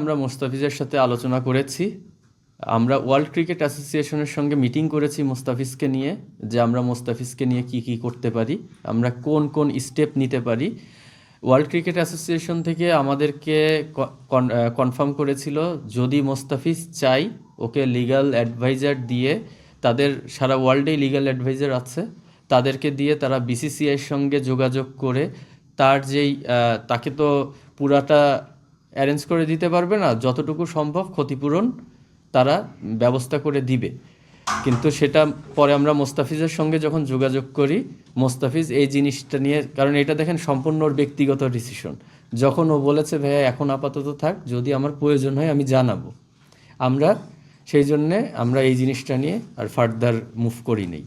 আমরা মোস্তাফিজের সাথে আলোচনা করেছি। আমরা ওয়ার্ল্ড ক্রিকেট অ্যাসোসিয়েশনের সঙ্গে মিটিং করেছি মোস্তাফিজকে নিয়ে, যে আমরা মোস্তাফিজকে নিয়ে কি কি করতে পারি, আমরা কোন কোন স্টেপ নিতে পারি। ওয়ার্ল্ড ক্রিকেট অ্যাসোসিয়েশন থেকে আমাদেরকে কনফার্ম করেছিল যদি মোস্তাফিজ চাই ওকে লিগ্যাল অ্যাডভাইজার দিয়ে, তাদের সারা ওয়ার্ল্ডেই লিগ্যাল অ্যাডভাইজার আছে, তাদেরকে দিয়ে তারা বিসিসিআইয়ের সঙ্গে যোগাযোগ করে তার তাকে তো পুরাটা অ্যারেঞ্জ করে দিতে পারবে না, যতটুকু সম্ভব ক্ষতিপূরণ তারা ব্যবস্থা করে দিবে। কিন্তু সেটা পরে আমরা মোস্তাফিজের সঙ্গে যখন যোগাযোগ করি, মোস্তাফিজ এই জিনিসটা নিয়ে, কারণ এটা দেখেন সম্পূর্ণ ওর ব্যক্তিগত ডিসিশন, যখন ও বলেছে ভাইয়া এখন আপাতত থাক, যদি আমার প্রয়োজন হয় আমি জানাবো, আমরা সেই জন্যে আমরা এই জিনিসটা নিয়ে আর ফার্দার মুভ করি নেই।